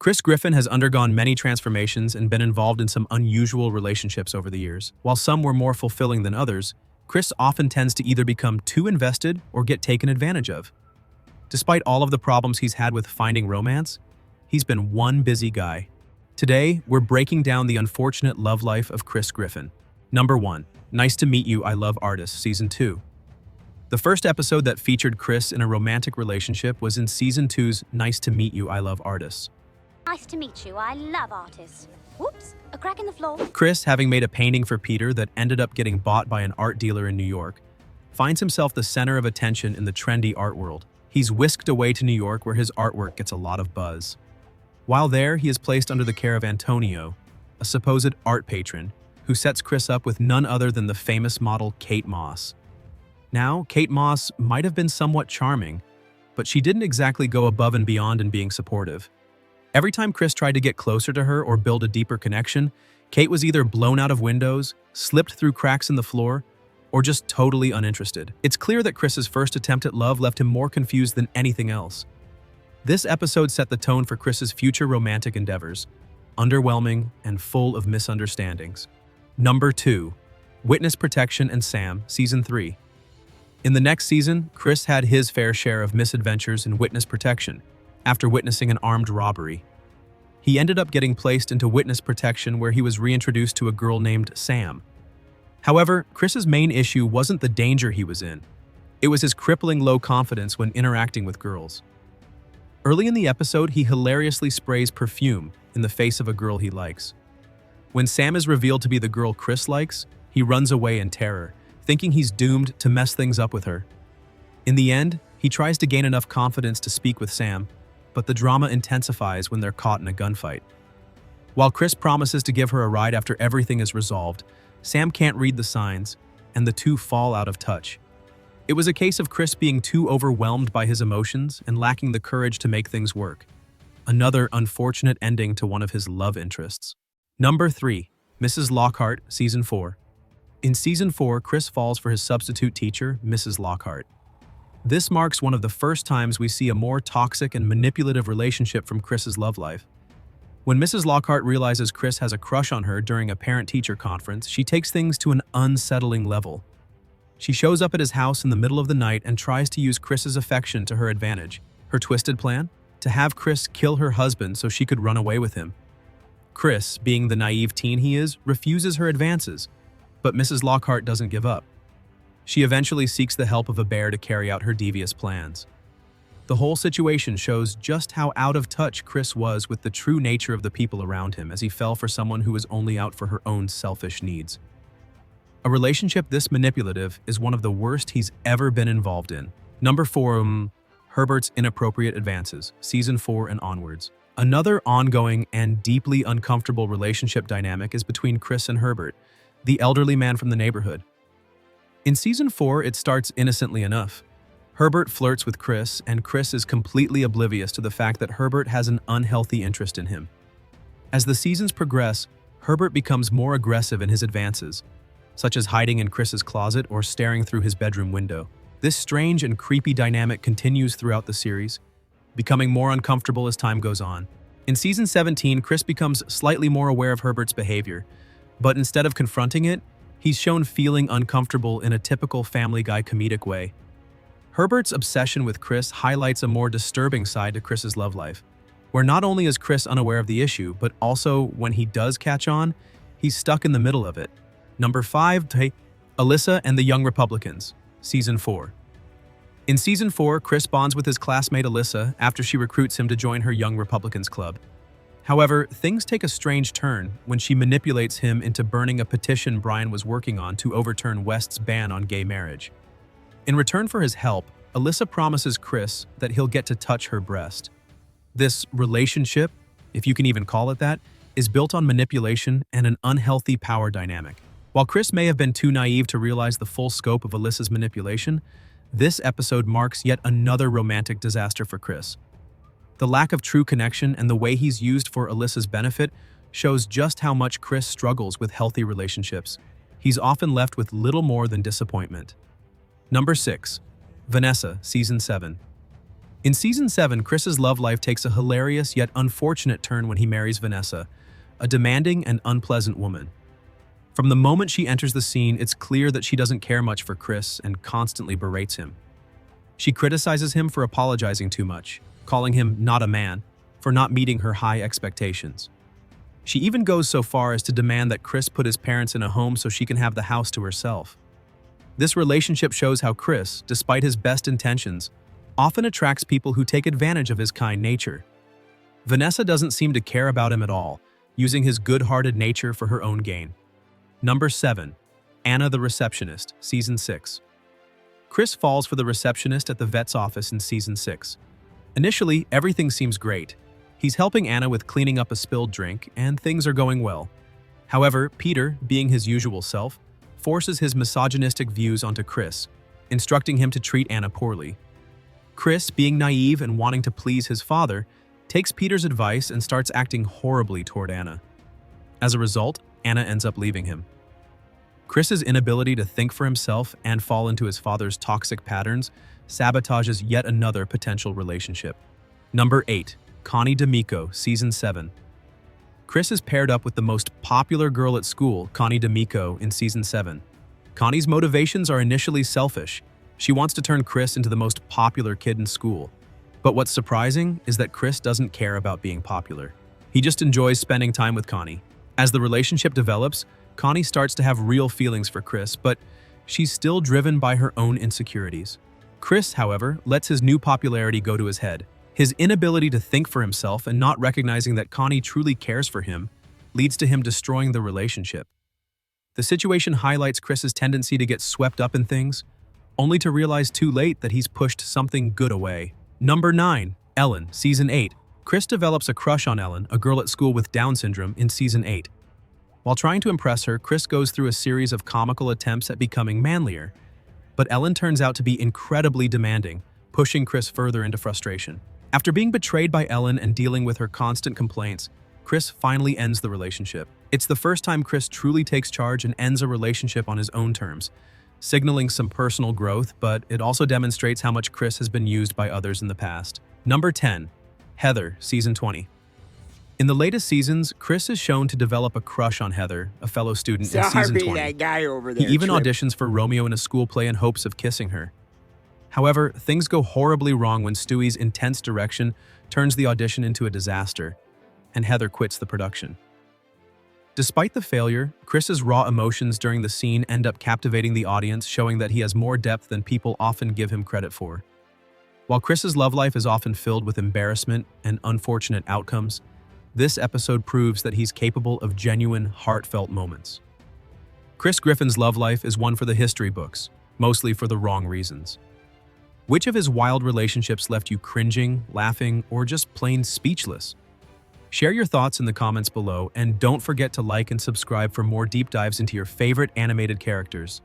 Chris Griffin has undergone many transformations and been involved in some unusual relationships over the years. While some were more fulfilling than others, Chris often tends to either become too invested or get taken advantage of. Despite all of the problems he's had with finding romance, he's been one busy guy. Today, we're breaking down the unfortunate love life of Chris Griffin. Number 1. Nice to Meet You, I Love Artists, Season 2. The first episode that featured Chris in a romantic relationship was in Season 2's Nice to Meet You, I Love Artists. Nice to meet you. I love artists. Whoops, a crack in the floor. Chris, having made a painting for Peter that ended up getting bought by an art dealer in New York, finds himself the center of attention in the trendy art world. He's whisked away to New York where his artwork gets a lot of buzz. While there, he is placed under the care of Antonio, a supposed art patron, who sets Chris up with none other than the famous model Kate Moss. Now, Kate Moss might have been somewhat charming, but she didn't exactly go above and beyond in being supportive. Every time Chris tried to get closer to her or build a deeper connection, Kate was either blown out of windows, slipped through cracks in the floor, or just totally uninterested. It's clear that Chris's first attempt at love left him more confused than anything else. This episode set the tone for Chris's future romantic endeavors, underwhelming and full of misunderstandings. Number 2. Witness Protection and Sam, Season 3. In the next season, Chris had his fair share of misadventures in witness protection after witnessing an armed robbery. He ended up getting placed into witness protection where he was reintroduced to a girl named Sam. However, Chris's main issue wasn't the danger he was in. It was his crippling low confidence when interacting with girls. Early in the episode, he hilariously sprays perfume in the face of a girl he likes. When Sam is revealed to be the girl Chris likes, he runs away in terror, thinking he's doomed to mess things up with her. In the end, he tries to gain enough confidence to speak with Sam, but the drama intensifies when they're caught in a gunfight. While Chris promises to give her a ride after everything is resolved, Sam can't read the signs, and the two fall out of touch. It was a case of Chris being too overwhelmed by his emotions and lacking the courage to make things work. Another unfortunate ending to one of his love interests. Number 3. Mrs. Lockhart, Season 4. In Season 4, Chris falls for his substitute teacher, Mrs. Lockhart. This marks one of the first times we see a more toxic and manipulative relationship from Chris's love life. When Mrs. Lockhart realizes Chris has a crush on her during a parent-teacher conference, she takes things to an unsettling level. She shows up at his house in the middle of the night and tries to use Chris's affection to her advantage. Her twisted plan? To have Chris kill her husband so she could run away with him. Chris, being the naive teen he is, refuses her advances, but Mrs. Lockhart doesn't give up. She eventually seeks the help of a bear to carry out her devious plans. The whole situation shows just how out of touch Chris was with the true nature of the people around him as he fell for someone who was only out for her own selfish needs. A relationship this manipulative is one of the worst he's ever been involved in. Number 4. Herbert's Inappropriate Advances, Season 4 and onwards. Another ongoing and deeply uncomfortable relationship dynamic is between Chris and Herbert, the elderly man from the neighborhood. In Season 4, it starts innocently enough. Herbert flirts with Chris, and Chris is completely oblivious to the fact that Herbert has an unhealthy interest in him. As the seasons progress, Herbert becomes more aggressive in his advances, such as hiding in Chris's closet or staring through his bedroom window. This strange and creepy dynamic continues throughout the series, becoming more uncomfortable as time goes on. In Season 17, Chris becomes slightly more aware of Herbert's behavior, but instead of confronting it, he's shown feeling uncomfortable in a typical Family Guy comedic way. Herbert's obsession with Chris highlights a more disturbing side to Chris's love life, where not only is Chris unaware of the issue, but also when he does catch on, he's stuck in the middle of it. Number 5. Alyssa and the Young Republicans, Season 4. In Season 4, Chris bonds with his classmate Alyssa after she recruits him to join her Young Republicans club. However, things take a strange turn when she manipulates him into burning a petition Brian was working on to overturn West's ban on gay marriage. In return for his help, Alyssa promises Chris that he'll get to touch her breast. This relationship, if you can even call it that, is built on manipulation and an unhealthy power dynamic. While Chris may have been too naive to realize the full scope of Alyssa's manipulation, this episode marks yet another romantic disaster for Chris. The lack of true connection and the way he's used for Alyssa's benefit shows just how much Chris struggles with healthy relationships. He's often left with little more than disappointment. Number 6. Vanessa, Season 7. In Season 7, Chris's love life takes a hilarious yet unfortunate turn when he marries Vanessa, a demanding and unpleasant woman. From the moment she enters the scene, it's clear that she doesn't care much for Chris and constantly berates him. She criticizes him for apologizing too much, calling him not a man, for not meeting her high expectations. She even goes so far as to demand that Chris put his parents in a home so she can have the house to herself. This relationship shows how Chris, despite his best intentions, often attracts people who take advantage of his kind nature. Vanessa doesn't seem to care about him at all, using his good-hearted nature for her own gain. Number 7. Anna the Receptionist, Season 6. Chris falls for the receptionist at the vet's office in Season 6. Initially, everything seems great. He's helping Anna with cleaning up a spilled drink, and things are going well. However, Peter, being his usual self, forces his misogynistic views onto Chris, instructing him to treat Anna poorly. Chris, being naive and wanting to please his father, takes Peter's advice and starts acting horribly toward Anna. As a result, Anna ends up leaving him. Chris's inability to think for himself and fall into his father's toxic patterns sabotages yet another potential relationship. Number 8. Connie D'Amico, Season 7. Chris is paired up with the most popular girl at school, Connie D'Amico, in Season 7. Connie's motivations are initially selfish. She wants to turn Chris into the most popular kid in school. But what's surprising is that Chris doesn't care about being popular. He just enjoys spending time with Connie. As the relationship develops, Connie starts to have real feelings for Chris, but she's still driven by her own insecurities. Chris, however, lets his new popularity go to his head. His inability to think for himself and not recognizing that Connie truly cares for him leads to him destroying the relationship. The situation highlights Chris's tendency to get swept up in things, only to realize too late that he's pushed something good away. Number 9. Ellen, Season 8. Chris develops a crush on Ellen, a girl at school with Down syndrome, in Season 8. While trying to impress her, Chris goes through a series of comical attempts at becoming manlier. But Ellen turns out to be incredibly demanding, pushing Chris further into frustration. After being betrayed by Ellen and dealing with her constant complaints, Chris finally ends the relationship. It's the first time Chris truly takes charge and ends a relationship on his own terms, signaling some personal growth, but it also demonstrates how much Chris has been used by others in the past. Number 10. Heather, Season 20. In the latest seasons, Chris is shown to develop a crush on Heather, a fellow student in Season 20. That guy over there, he even auditions for Romeo in a school play in hopes of kissing her. However, things go horribly wrong when Stewie's intense direction turns the audition into a disaster, and Heather quits the production. Despite the failure, Chris's raw emotions during the scene end up captivating the audience, showing that he has more depth than people often give him credit for. While Chris's love life is often filled with embarrassment and unfortunate outcomes, this episode proves that he's capable of genuine, heartfelt moments. Chris Griffin's love life is one for the history books, mostly for the wrong reasons. Which of his wild relationships left you cringing, laughing, or just plain speechless? Share your thoughts in the comments below, and don't forget to like and subscribe for more deep dives into your favorite animated characters.